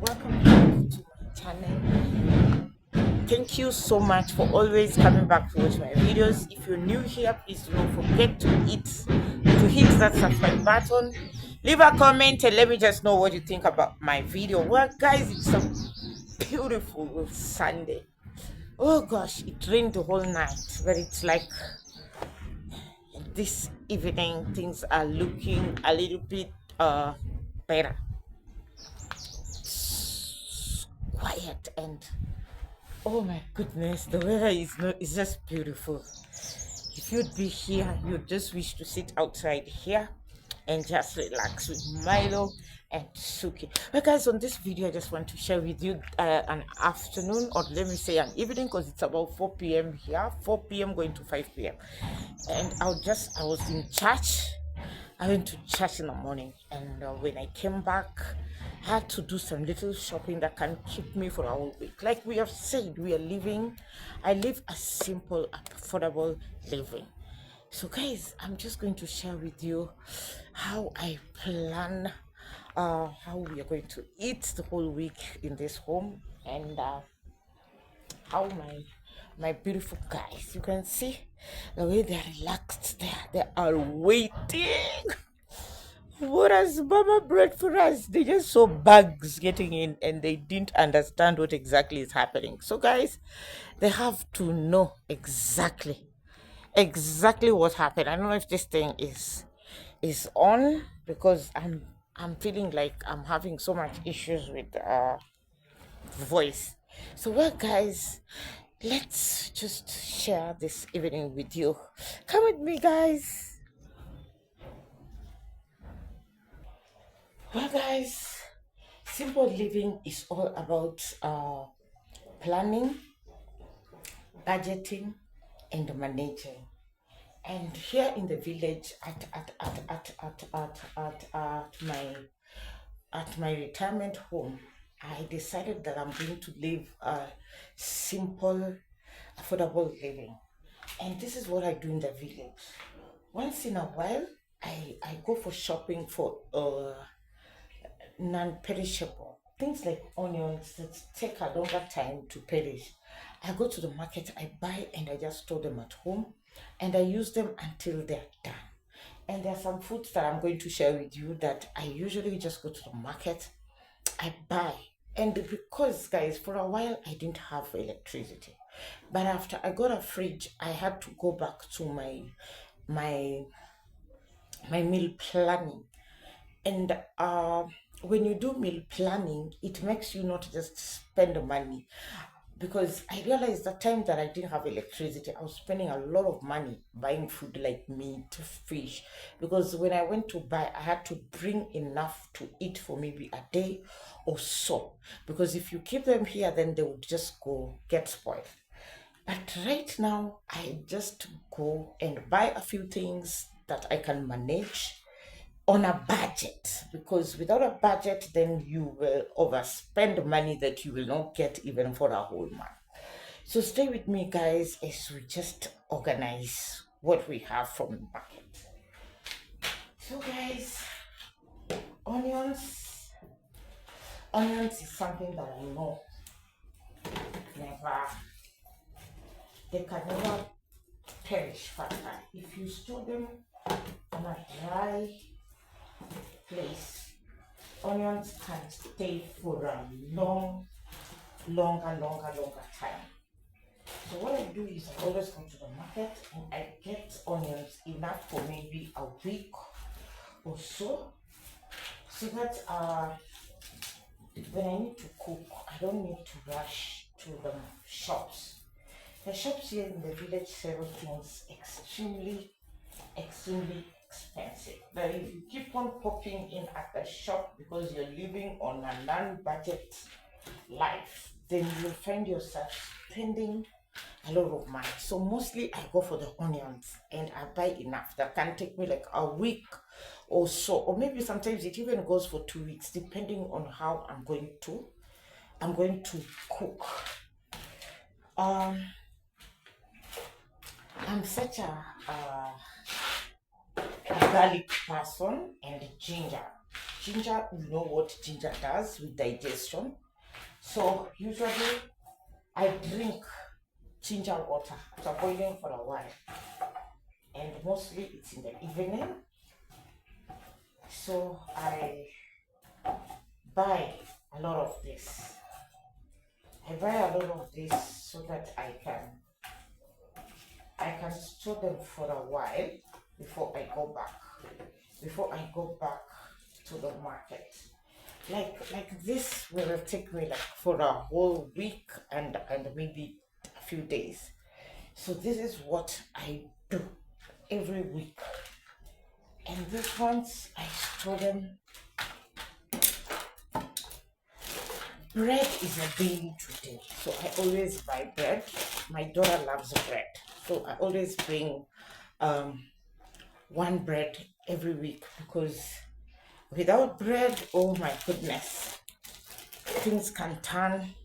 Welcome back to my channel. Thank you so much for always coming back to watch my videos. If you're new here, please do not forget to hit that subscribe button. Leave a comment and let me just know what you think about my video. Well, guys, it's a beautiful Sunday. Oh gosh, it rained the whole night, but it's like this evening things are looking a little bit better. Quiet and oh my goodness, the weather is just beautiful. If you'd be here, you'd just wish to sit outside here and just relax with Milo and Suki. Well, guys, on this video, I just want to share with you an afternoon, or let me say an evening, because it's about 4 p.m. here, 4 p.m. going to 5 p.m. And I was in church. I went to church in the morning, and when I came back, I had to do some little shopping that can keep me for a whole week. Like we have said, I live a simple, affordable living. So, guys, I'm just going to share with you how I plan, how we are going to eat the whole week in this home, and how my beautiful guys, you can see the way they're relaxed there, they are waiting. What has Mama brought for us? They just saw bugs getting in and they didn't understand what exactly is happening. So, guys, they have to know exactly what happened. I don't know if this thing is on, because I'm feeling like I'm having so much issues with voice. So, well, guys, let's just share this evening with you. Come with me, guys. Well, guys, simple living is all about planning, budgeting, and managing. And here in the village, at my retirement home, I decided that I'm going to live a simple, affordable living. And this is what I do in the village. Once in a while, I go for shopping for non-perishable things like onions that take a longer time to perish. I go to the market, I buy, and I just store them at home, and I use them until they're done. And there are some foods that I'm going to share with you that I usually just go to the market, I buy. And because, guys, for a while I didn't have electricity, but after I got a fridge, I had to go back to my my meal planning. And when you do meal planning, it makes you not just spend money. Because I realized the time that I didn't have electricity, I was spending a lot of money buying food like meat, fish. Because when I went to buy, I had to bring enough to eat for maybe a day or so. Because if you keep them here, then they would just go get spoiled. But right now, I just go and buy a few things that I can manage on a budget, because without a budget then you will overspend money that you will not get even for a whole month. So stay with me, guys, as we just organize what we have from the market. So, guys, onions onions is something that I know never they can never perish faster if you store them on a dry place. Onions can stay for a longer time. So what I do is I always go to the market and I get onions enough for maybe a week or so, so that when I need to cook, I don't need to rush to the shops. The shops here in the village sell things extremely expensive. But if you keep on popping in at the shop because you're living on a non-budget life, then you'll find yourself spending a lot of money. So mostly I go for the onions and I buy enough that can take me like a week or so, or maybe sometimes it even goes for 2 weeks, depending on how I'm going to cook. I'm such a garlic person and ginger. ginger, you know what ginger does with digestion. So usually I drink ginger water after boiling for a while, and mostly it's in the evening. So I buy a lot of this. I buy a lot of this so that I can store them for a while before I go back. Before I go back to the market. Like this will take me like for a whole week and maybe a few days. So this is what I do every week. And these ones I store them. Bread is a daily today, so I always buy bread. My daughter loves bread, so I always bring one bread every week, because without bread, oh my goodness, things can turn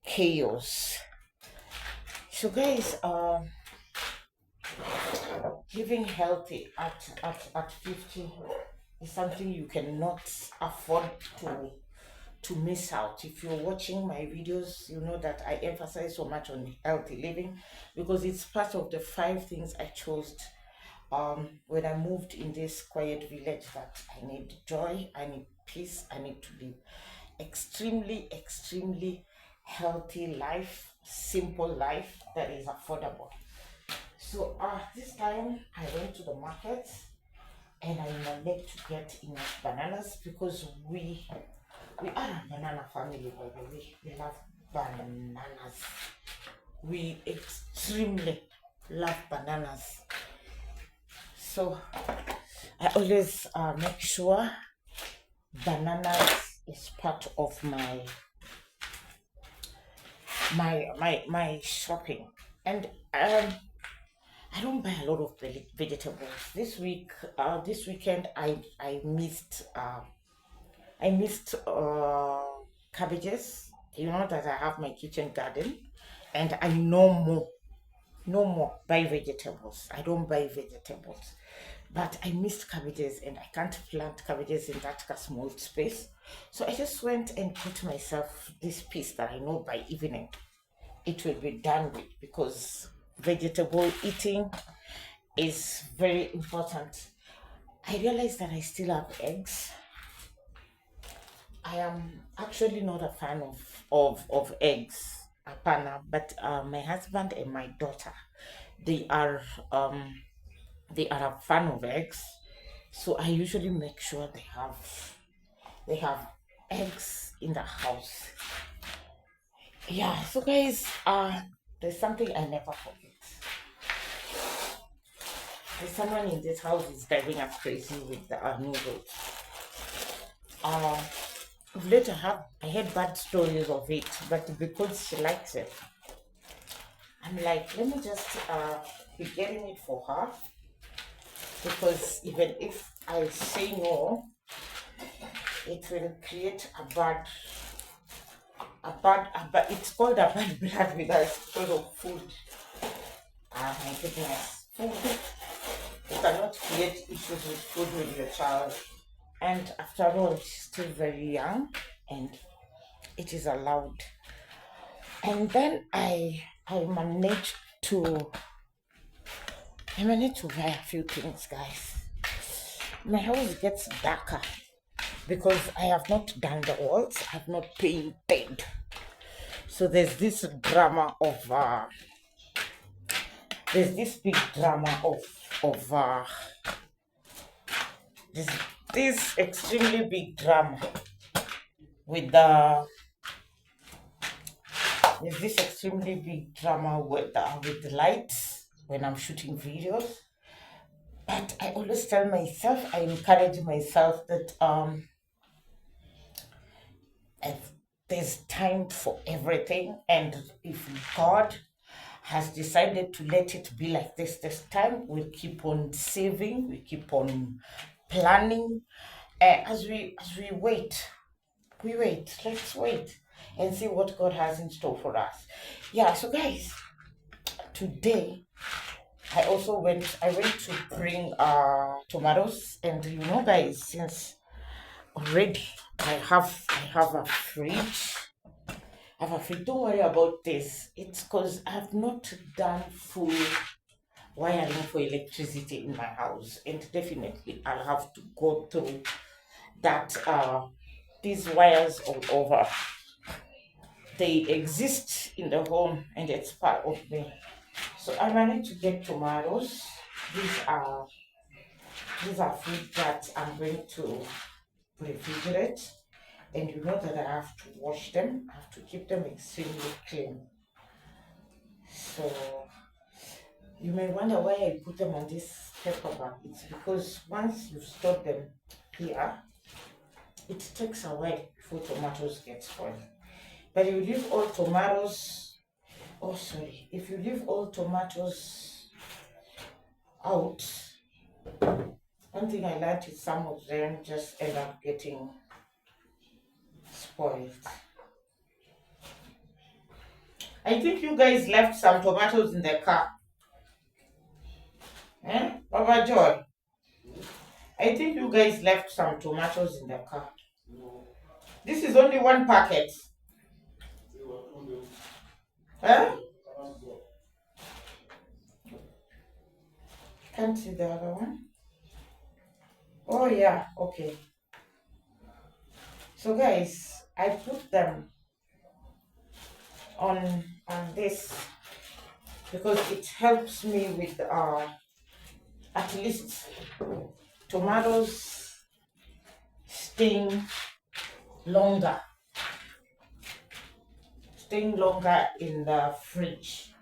chaos. So guys, living healthy at 50 is something you cannot afford to miss out. If you're watching my videos, you know that I emphasize so much on healthy living, because it's part of the 5 things I chose when I moved in this quiet village, that I need joy, I need peace, I need to live extremely healthy life, simple life that is affordable. So this time I went to the market and I managed to get enough bananas, because we are a banana family, by the way. We love bananas. We extremely love bananas. So I always make sure bananas is part of my shopping. And I don't buy a lot of vegetables. This weekend, I missed cabbages. You know that I have my kitchen garden, and I no more buy vegetables. I don't buy vegetables, but I missed cabbages, and I can't plant cabbages in that small space. So I just went and put myself this piece that I know by evening it will be done with, because vegetable eating is very important. I realized that I still have eggs. I am actually not a fan of eggs, apana, but my husband and my daughter, they are um they are a fan of eggs. So I usually make sure they have eggs in the house. Yeah, so guys, there's something I never forget. There's someone in this house is driving us crazy with the noodles. Uh, Later I heard bad stories of it, but because she likes it, I'm like, let me just be getting it for her, because even if I say no, it will create it's called a bad blood with us because of food. Ah, my goodness, food. You cannot create issues with food with your child. And after all, she's still very young, and it is allowed. And then I to managed to buy a few things, guys. My house gets darker because I have not done the walls, I have not painted. So there's this big drama of this extremely big drama with the there's this extremely big drama with the lights when I'm shooting videos. But I always tell myself, I encourage myself that if there's time for everything, and if God has decided to let it be like this time, we'll keep on saving, we keep on planning. As we wait, let's wait and see what God has in store for us. Yeah, so guys, today I went to bring tomatoes, and guys, since already. I have a fridge. I have a fridge. Don't worry about this. It's because I've not done full wiring for electricity in my house, and definitely I'll have to go through that. These wires all over, they exist in the home and it's part of me. So I managed to get tomatoes. These are these are food that I'm going to refrigerate, and you know that I have to wash them. I have to keep them extremely clean. So you may wonder why I put them on this paper bag. It's because once you store them here, it takes a while before tomatoes get spoiled. But you leave all tomatoes, oh sorry, if you leave all tomatoes out, one thing I learned is some of them just end up getting spoiled. I think you guys left some tomatoes in the car. Eh? Baba Joy, I think you guys left some tomatoes in the car. This is only one packet. Huh? Can't see the other one. Oh yeah, okay. So guys, I put them on this because it helps me with at least tomatoes staying longer in the fridge.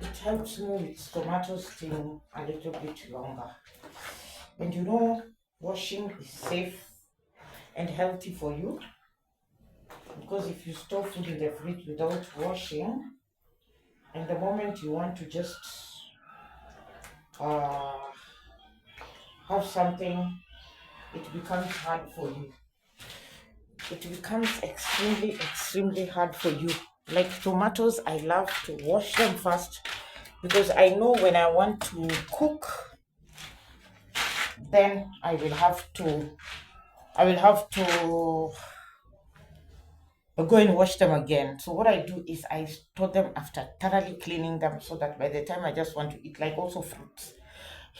It helps me with tomatoes staying a little bit longer. And you know, washing is safe and healthy for you, because if you store food in the fridge without washing, and the moment you want to just have something, it becomes hard for you. It becomes extremely hard for you. Like tomatoes, I love to wash them first, because I know when I want to cook, then I will have to go and wash them again. So what I do is I store them after thoroughly cleaning them, so that by the time I just want to eat, like also fruits,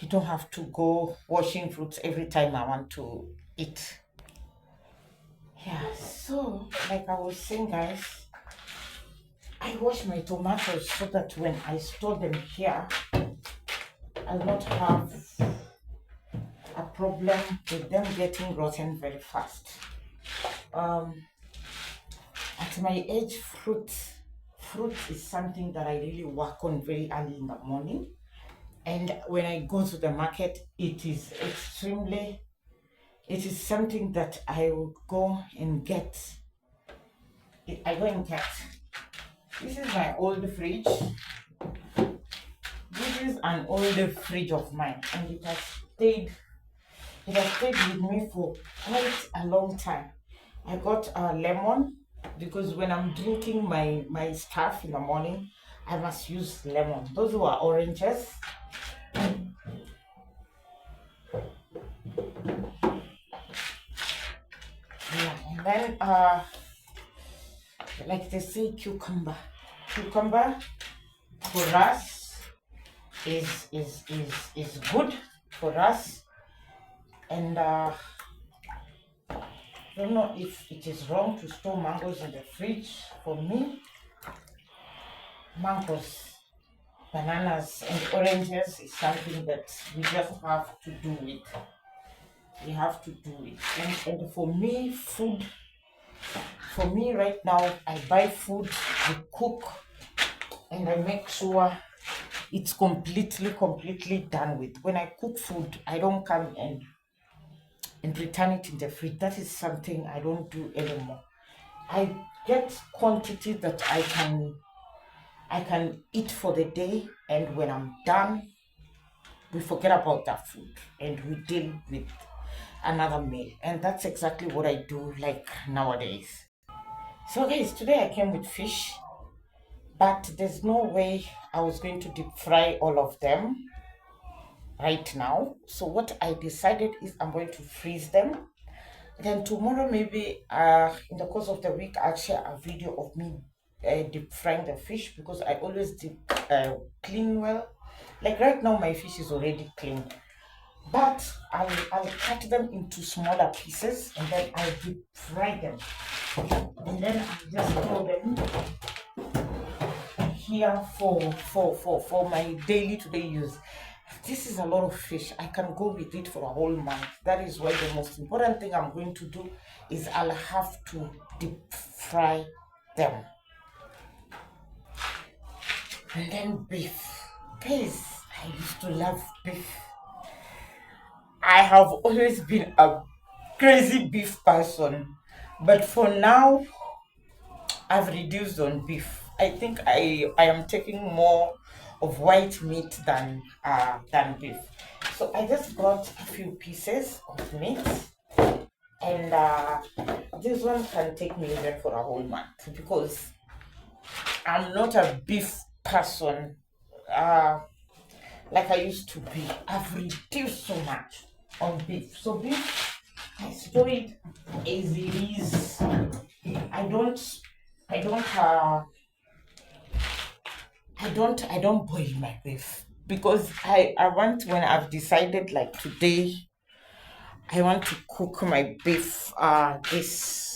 you don't have to go washing fruits every time I want to eat. Yeah, so like I was saying, guys, I wash my tomatoes so that when I store them here, I'll not have a problem with them getting rotten very fast. At my age, fruit is something that I really work on very early in the morning, and when I go to the market, it is something that I will go and get. This is my old fridge. This is an old fridge of mine, and it has stayed with me for quite a long time. I got a lemon, because when I'm drinking my stuff in the morning, I must use lemon. Those were oranges. Yeah, and then like they say, cucumber for us is good for us. And I don't know if it is wrong to store mangoes in the fridge. For me, mangoes, bananas, and oranges is something that we just have to do it. We have to do it. And for me, right now, I buy food, I cook, and I make sure it's completely done with. When I cook food, I don't come and return it in the fridge. That is something I don't do anymore. I get quantity that I can eat for the day, and when I'm done, we forget about that food and we deal with another meal. And that's exactly what I do like nowadays. So guys, today I came with fish, but there's no way I was going to deep fry all of them right now. So what I decided is I'm going to freeze them, Then tomorrow, maybe in the course of the week, I'll share a video of me deep frying the fish, because I always deep clean well. Like right now, my fish is already clean, but I'll cut them into smaller pieces and then I'll deep fry them. And then I'll just throw them here for my daily to day use. This is a lot of fish. I can go with it for a whole month. That is why the most important thing I'm going to do is I'll have to deep fry them. And then beef. Guys, I used to love beef. I have always been a crazy beef person. But for now, I've reduced on beef. I think I am taking more of white meat than beef. So I just got a few pieces of meat, and this one can take me even for a whole month, because I'm not a beef person uh, like I used to be. I've reduced so much on beef. So beef, I store it as it is. I don't I don't I don't boil my beef, because I want, when I've decided like today I want to cook my beef this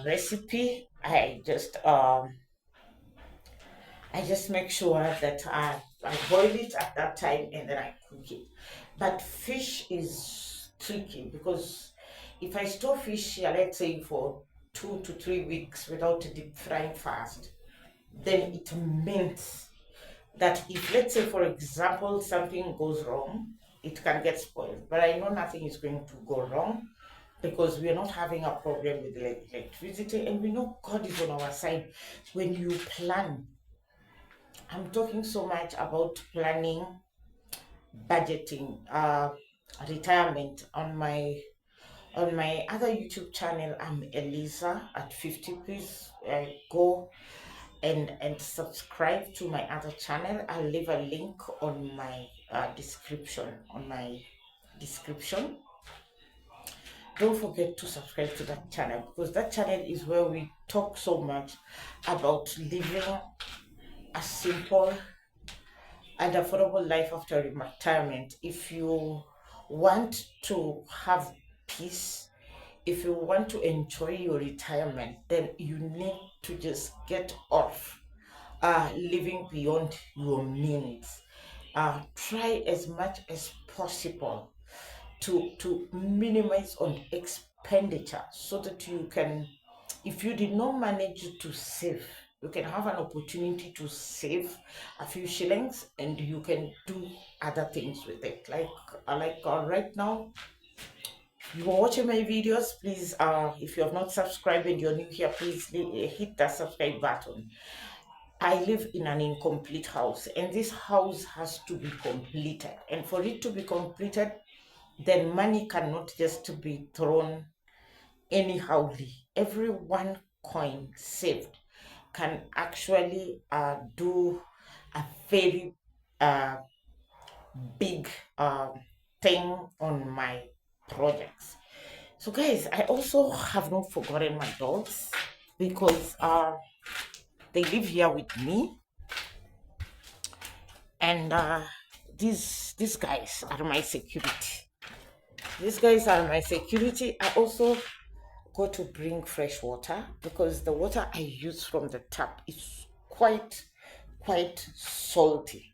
recipe. I just make sure that I boil it at that time and then I cook it. But fish is tricky, because if I store fish here, let's say for 2 to 3 weeks without deep frying fast, then it means that if, let's say, for example, something goes wrong, it can get spoiled. But I know nothing is going to go wrong, because we are not having a problem with electricity, and we know God is on our side. When you plan, I'm talking so much about planning, budgeting, retirement. On my other YouTube channel, I'm Elisa at 50. Please go and subscribe to my other channel. I'll leave a link on my description. Don't forget to subscribe to that channel, because that channel is where we talk so much about living a simple and affordable life after retirement. If you want to have peace, if you want to enjoy your retirement, then you need to just get off living beyond your means. Try as much as possible to minimize on expenditure, so that you can, if you did not manage to save, you can have an opportunity to save a few shillings, and you can do other things with it. Like right now, you are watching my videos. Please, if you have not subscribed and you're new here, please hit that subscribe button. I live in an incomplete house, and this house has to be completed. And for it to be completed, then money cannot just be thrown anyhowly. Every one coin saved can actually do a very uh, big thing on my projects. So, guys, I also have not forgotten my dogs, because they live here with me, and these guys are my security. These guys are my security. I also go to bring fresh water, because the water I use from the tap is quite salty.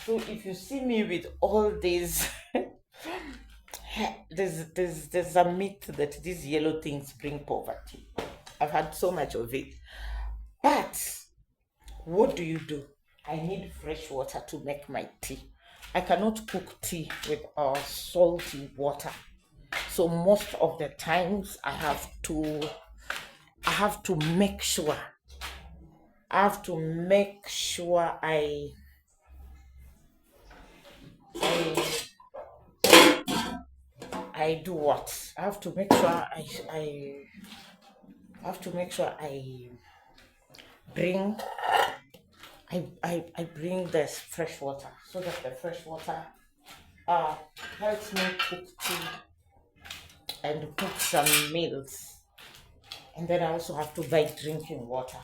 So if you see me with all these there's a myth that these yellow things bring poverty. I've had so much of it. But what do? I need fresh water to make my tea. I cannot cook tea with salty water. So most of the times I have to make sure I I do what? I have to make sure I have to make sure bring I bring this fresh water, so that the fresh water uh helps me cook tea and cook some meals. And then I also have to buy drinking water.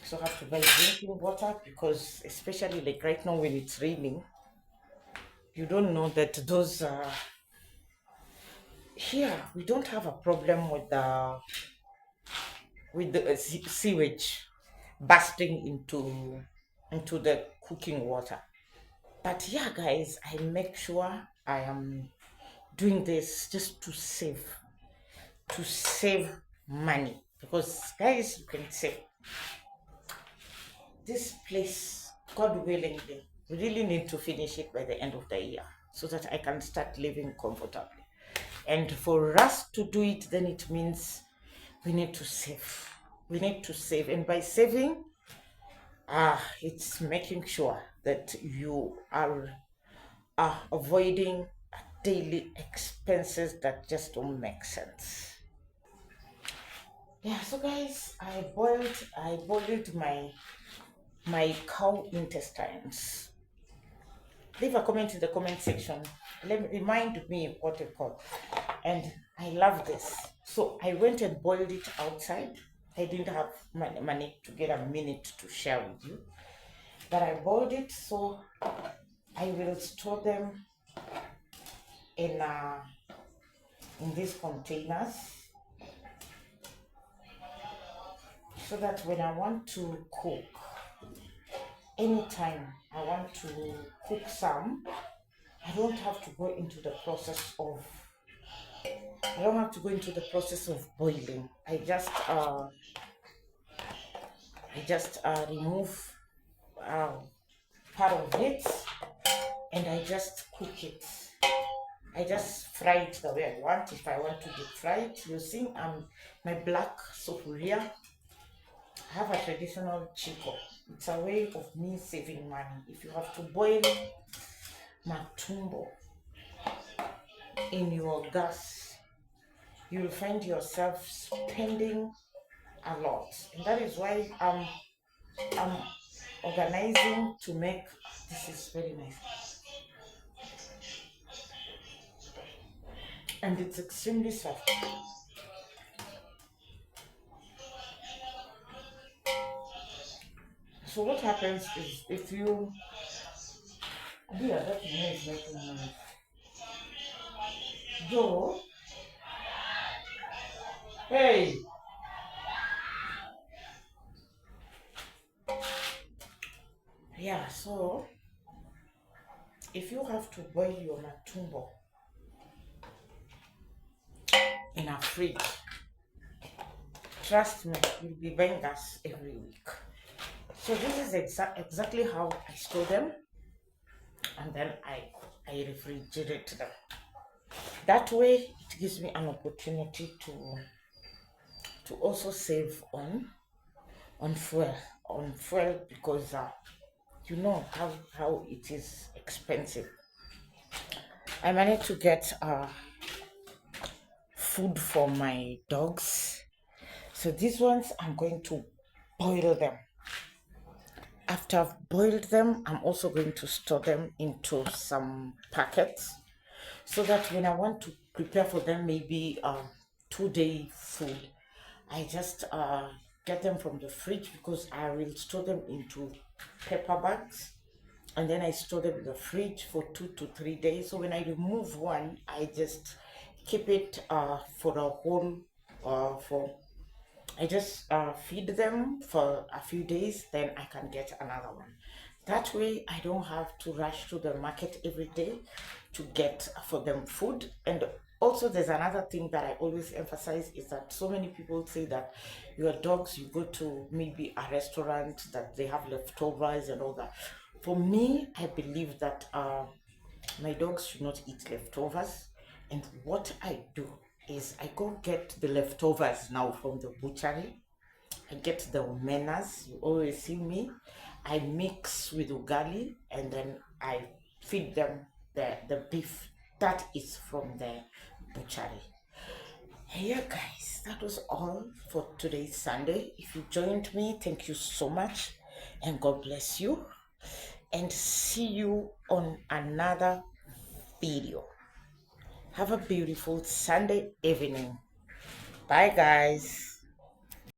So I have to buy drinking water because, especially like right now when it's raining, you don't know that those here we don't have a problem with the sewage bursting into the cooking water. But yeah, guys, I make sure I am doing this just to save money, because guys, you can say this place, God willing, we really need to finish it by the end of the year so that I can start living comfortably. And for us to do it, then it means we need to save. We need to save. And by saving, it's making sure that you are avoiding daily expenses that just don't make sense. Yeah, so guys, I boiled my cow intestines. Leave a comment in the comment section. Remind me what you call. And I love this. So I went and boiled it outside. I didn't have money to get a minute to share with you. But I boiled it, so I will store them in in these containers, so that when I want to cook, anytime I want to cook some, I don't have to go into the process of I don't have to go into the process of boiling. I just remove uh, part of it, and I just cook it. I just fry it the way I want. If I want to deep fry it, you see, my black sufuria. I have a traditional chico. It's a way of me saving money. If you have to boil matumbo in your gas, you'll find yourself spending a lot. And that is why I'm organizing to make this is very nice. And it's extremely soft. So what happens is, if you yeah, that is making noise. Joe, hey, yeah. So if you have to boil your matumbo in a fridge, trust me, you'll be buying gas every week. So this is exactly how I store them, and then I refrigerate them. That way, it gives me an opportunity to also save on fuel because you know how it is expensive. I managed to get food for my dogs. So these ones I'm going to boil them. After I've boiled them, I'm also going to store them into some packets, so that when I want to prepare for them, maybe 2 day food, I just get them from the fridge, because I will store them into paper bags, and then I store them in the fridge for 2 to 3 days. So when I remove one, I just keep it for a whole for I just feed them for a few days, then I can get another one. That way, I don't have to rush to the market every day to get for them food. And also, there's another thing that I always emphasize, is that so many people say that your dogs, you go to maybe a restaurant that they have leftovers and all that. For me, I believe that my dogs should not eat leftovers. And what I do is I go get the leftovers now from the butchery. I get the omenas, you always see me. I mix with ugali, and then I feed them the beef that is from the butchery. Yeah, guys, that was all for today's Sunday. If you joined me, thank you so much, and God bless you. And see you on another video. Have a beautiful Sunday evening. Bye, guys.